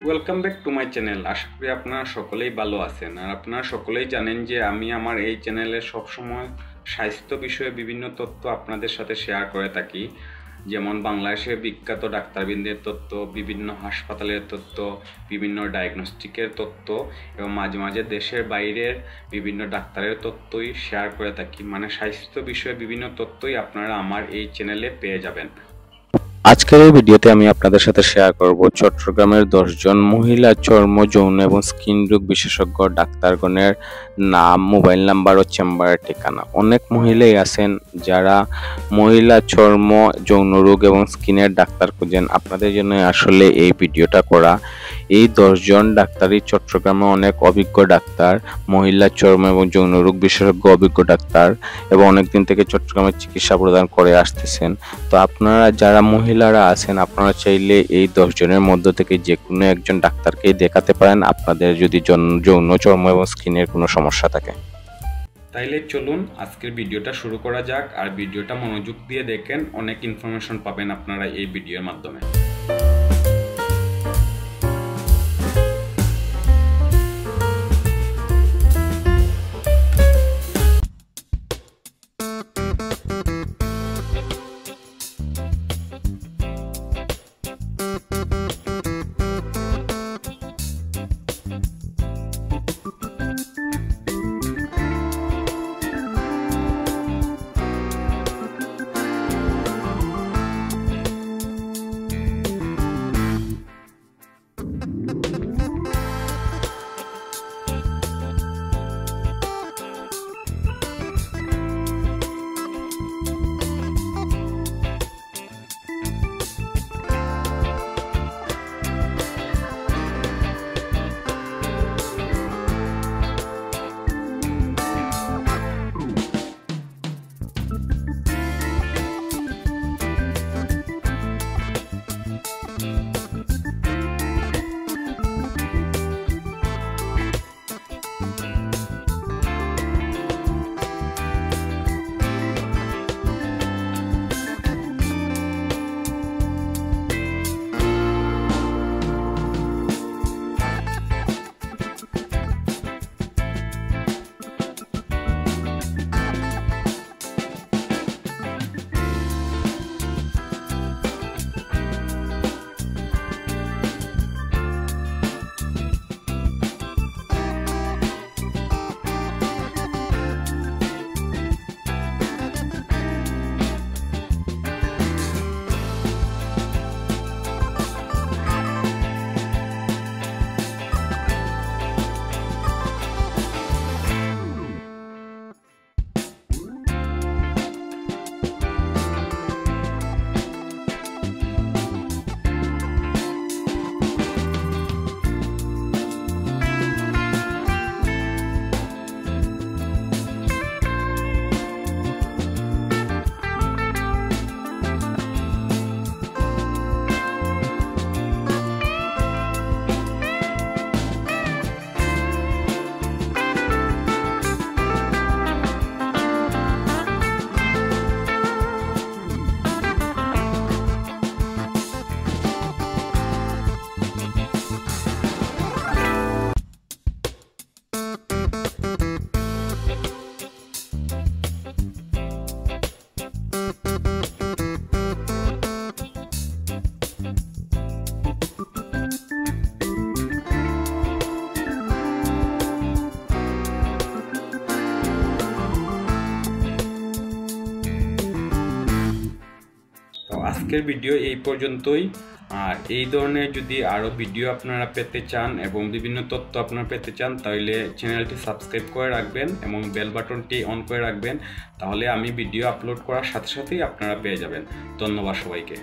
Welcome back to my channel. আশা করি আপনারা সকলেই ভালো আছেন। আর আপনারা সকলেই জানেন যে আমি আমার এই চ্যানেলে সবসময় স্বাস্থ্য বিষয়ে বিভিন্ন তথ্য আপনাদের সাথে শেয়ার করে থাকি, যেমন বাংলাদেশের বিখ্যাত ডাক্তারবৃন্দের তথ্য, বিভিন্ন হাসপাতালের তথ্য, বিভিন্ন ডায়াগনস্টিকের তথ্য এবং মাঝে মাঝে দেশের বাইরের বিভিন্ন ডাক্তারের তথ্যই শেয়ার করে থাকি। মানে স্বাস্থ্য বিষয়ে বিভিন্ন তথ্যই আপনারা আমার এই চ্যানেলে পেয়ে যাবেন। আজকের এই ভিডিওতে আমি আপনাদের সাথে শেয়ার করব চট্টগ্রামের 10 জন মহিলা চর্ম, যৌন এবং স্কিন রোগ বিশেষজ্ঞ ডাক্তারগণের নাম, মোবাইল নাম্বার ও চেম্বারের ঠিকানা। অনেক মহিলাই আছেন যারা মহিলা চর্ম, যৌন রোগ এবং স্কিনের ডাক্তার খুঁজেন। আপনাদের জন্য আসলে এই ভিডিওটা করা। এই 10 জন ডাক্তারই চট্টগ্রামে অনেক অভিজ্ঞ ডাক্তার, মহিলা চর্ম এবং যৌন রোগ বিশেষজ্ঞ অভিজ্ঞ ডাক্তার, এবং অনেকদিন থেকে চট্টগ্রামে চিকিৎসা প্রদান করে আসতেছেন। তো আপনারা যারা মহিলারা আছেন, আপনারা চাইলে এই 10 জনের মধ্য থেকে যে কোনো একজন ডাক্তারকেই দেখাতে পারেন আপনাদের যদি যৌন, চর্ম এবং স্কিনের কোনো সমস্যা থাকে। তাইলে চলুন আজকের ভিডিওটা শুরু করা যাক। আর ভিডিওটা মনোযোগ দিয়ে দেখেন, অনেক ইনফরমেশন পাবেন আপনারা এই ভিডিওর মাধ্যমে। আজকের ভিডিও এই পর্যন্তই। আর এই ধরনের যদি আরও ভিডিও আপনারা পেতে চান এবং বিভিন্ন তথ্য আপনারা পেতে চান, তাহলে চ্যানেলটি সাবস্ক্রাইব করে রাখবেন এবং বেল বাটনটি অন করে রাখবেন। তাহলে আমি ভিডিও আপলোড করার সাথে সাথেই আপনারা পেয়ে যাবেন। ধন্যবাদ সবাইকে।